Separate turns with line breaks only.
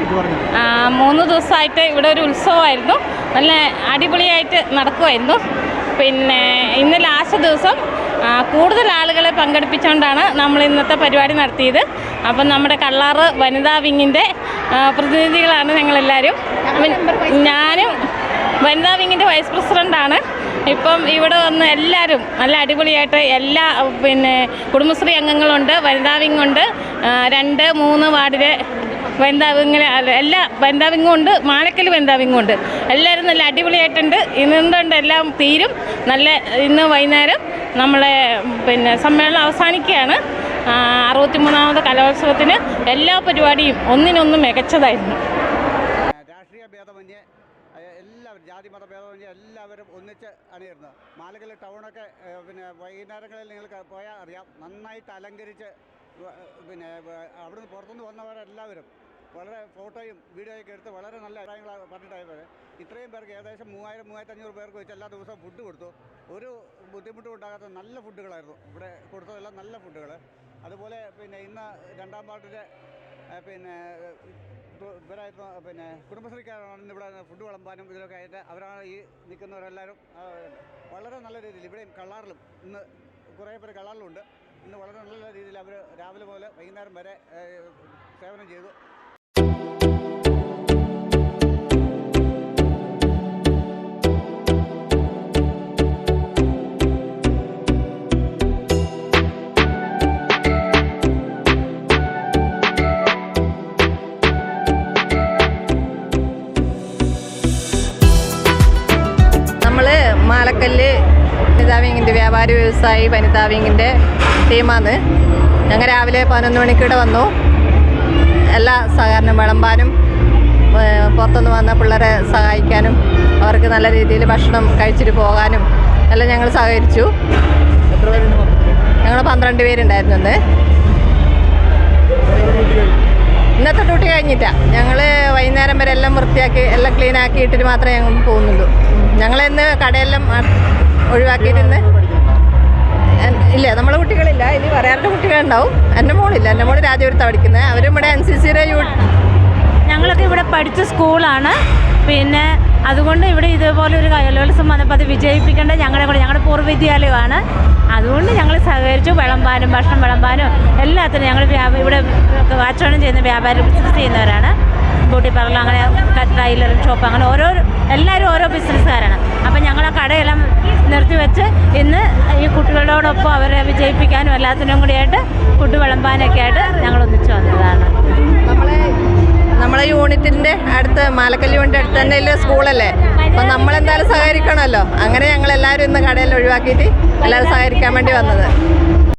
3 ദിവസമായിട്ട് ഇവിടെ ഒരു ഉത്സവമായിരുന്നു. നല്ല അടിപൊളിയായിട്ട് നടക്കുമായിരുന്നു. പിന്നെ ഇന്ന് ലാസ്റ്റ് ദിവസം കൂടുതൽ ആളുകളെ പങ്കെടുപ്പിച്ചുകൊണ്ടാണ് നമ്മൾ ഇന്നത്തെ പരിപാടി നടത്തിയത്. അപ്പം നമ്മുടെ കള്ളാറ് വനിതാ വിങ്ങിൻ്റെ പ്രതിനിധികളാണ് ഞങ്ങളെല്ലാവരും. ഞാനും വനിതാ വിങ്ങിൻ്റെ വൈസ് പ്രസിഡൻ്റാണ്. ഇപ്പം ഇവിടെ വന്ന് എല്ലാവരും നല്ല അടിപൊളിയായിട്ട് എല്ലാ കുടുംബശ്രീ അംഗങ്ങളുണ്ട്, വനിതാ വിങ്ങുണ്ട്, 2, 3 വാർഡിലെ വനിതാ വിങ്ങിൽ എല്ലാ വനിതാ വിങ്ങും ഉണ്ട്, മാലക്കൽ വനിതാ വിങ്ങും ഉണ്ട്. എല്ലാവരും നല്ല അടിപൊളിയായിട്ടുണ്ട്. ഇന്നുകൊണ്ട് എല്ലാം തീരും. ഇന്ന് വൈകുന്നേരം നമ്മളെ സമ്മേളനം അവസാനിക്കുകയാണ്. 63ാമത് കലോത്സവത്തിന് എല്ലാ പരിപാടിയും ഒന്നിനൊന്ന് മികച്ചതായിരുന്നു.
രാഷ്ട്രീയ ഭേദമന്യേ എല്ലാവരും ജാതി മത ഭേദമന്യേ എല്ലാവരും ഒന്നിച്ച് അണിയിരുന്നത്. മാലക്കൽ ടൗണൊക്കെ വൈകുന്നേരങ്ങളിൽ നിങ്ങൾക്ക് പോയാൽ അറിയാം, നന്നായിട്ട് അലങ്കരിച്ച് അവിടുന്ന് പുറത്തുനിന്ന് വന്നവരെല്ലാവരും വളരെ ഫോട്ടോയും വീഡിയോയൊക്കെ എടുത്ത് വളരെ നല്ല അഭിപ്രായങ്ങൾ പറഞ്ഞിട്ടായപ്പോൾ ഇത്രയും പേർക്ക് ഏകദേശം 3000-3500 പേർക്ക് വെച്ച് എല്ലാ ദിവസവും ഫുഡ് കൊടുത്തു. ഒരു ബുദ്ധിമുട്ടും ഉണ്ടാകാത്ത നല്ല ഫുഡുകളായിരുന്നു ഇവിടെ കൊടുത്തതെല്ലാം, നല്ല ഫുഡുകൾ. അതുപോലെ ഇന്ന് 2ാം വാർഡിലെ ഇവരായിരുന്നു കുടുംബശ്രീക്കാരാണ് ഇവിടെ ഫുഡ് വിളമ്പാനും ഇതിലൊക്കെ ആയിട്ട് അവരാണ് ഈ നിൽക്കുന്നവരെല്ലാവരും വളരെ നല്ല രീതിയിൽ. ഇവിടെയും കള്ളാറിലും ഇന്ന് കുറേ പേര് കള്ളാറിലുണ്ട്. ഇന്ന് വളരെ നല്ല രീതിയിൽ അവർ രാവിലെ മുതൽ വൈകുന്നേരം വരെ സേവനം ചെയ്തു.
മാലക്കല്ല് വനിതാ വിങ്ങിൻ്റെ വ്യാപാരി വ്യവസായി വനിതാ വിങ്ങിൻ്റെ ടീമാണ്. ഞങ്ങൾ രാവിലെ 11 മണിക്കിടെ വന്നു. എല്ലാ സഹകരണം വിളമ്പാനും പുറത്തുനിന്ന് വന്ന പിള്ളേരെ സഹായിക്കാനും അവർക്ക് നല്ല രീതിയിൽ ഭക്ഷണം കഴിച്ചിട്ട് പോകാനും എല്ലാം ഞങ്ങൾ സഹകരിച്ചു. ഞങ്ങൾ 12 പേരുണ്ടായിരുന്നു. ഇന്നത്തെ ഡ്യൂട്ടി കഴിഞ്ഞിട്ടാണ്. ഞങ്ങൾ വൈകുന്നേരം വരെ എല്ലാം വൃത്തിയാക്കി എല്ലാം ക്ലീൻ ആക്കിയിട്ടിട്ട് മാത്രമേ ഞങ്ങൾ പോകുന്നുള്ളൂ. ഞങ്ങളിന്ന് കടയെല്ലാം ഒഴിവാക്കിയിട്ടിന്ന് ഇല്ല, നമ്മളെ കുട്ടികളില്ല, ഇനി പറയാറുടെ കുട്ടികളുണ്ടാവും. എൻ്റെ മോളില്ല, എൻ്റെ മോള് രാജപുരത്താണ് പഠിക്കുന്നത്. അവരും ഇവിടെ NCCയുടെ
ഞങ്ങളൊക്കെ ഇവിടെ പഠിച്ച സ്കൂളാണ്. അതുകൊണ്ട് ഇവിടെ ഇതുപോലെ ഒരു കലോത്സവം വന്നപ്പോൾ അത് വിജയിപ്പിക്കേണ്ട ഞങ്ങളുടെ പൂർവ്വ വിദ്യാലയമാണ്. അതുകൊണ്ട് ഞങ്ങൾ സഹകരിച്ചു. വിളമ്പാനും ഭക്ഷണം വിളമ്പാനും എല്ലാത്തിനും ഞങ്ങൾ ഇവിടെ കച്ചവടം ചെയ്യുന്ന വ്യാപാര ബിസിനസ് ചെയ്യുന്നവരാണ്. ബ്യൂട്ടി പാർലർ, അങ്ങനെ ടൈലറിംഗ് ഷോപ്പ്, അങ്ങനെ എല്ലാവരും ഓരോ ബിസിനസ്സുകാരാണ്. അപ്പം ഞങ്ങൾ ആ കടയെല്ലാം നിർത്തിവെച്ച് ഇന്ന് ഈ കുട്ടികളോടൊപ്പം അവരെ വിജയിപ്പിക്കാനും എല്ലാത്തിനും കൂടിയായിട്ട് ഫുഡ് വിളമ്പാനൊക്കെ ആയിട്ട് ഞങ്ങൾ ഒന്നിച്ചു വന്നതാണ്.
നമ്മളെ യൂണിറ്റിൻ്റെ അടുത്ത് മാലക്കൽ യൂണിറ്റ് അടുത്ത് തന്നെ സ്കൂളല്ലേ, അപ്പം നമ്മളെന്തായാലും സഹകരിക്കണമല്ലോ. അങ്ങനെ ഞങ്ങളെല്ലാവരും ഇന്ന് കടയിൽ ഒഴിവാക്കിയിട്ട് എല്ലാവരും സഹകരിക്കാൻ വേണ്ടി വന്നത്.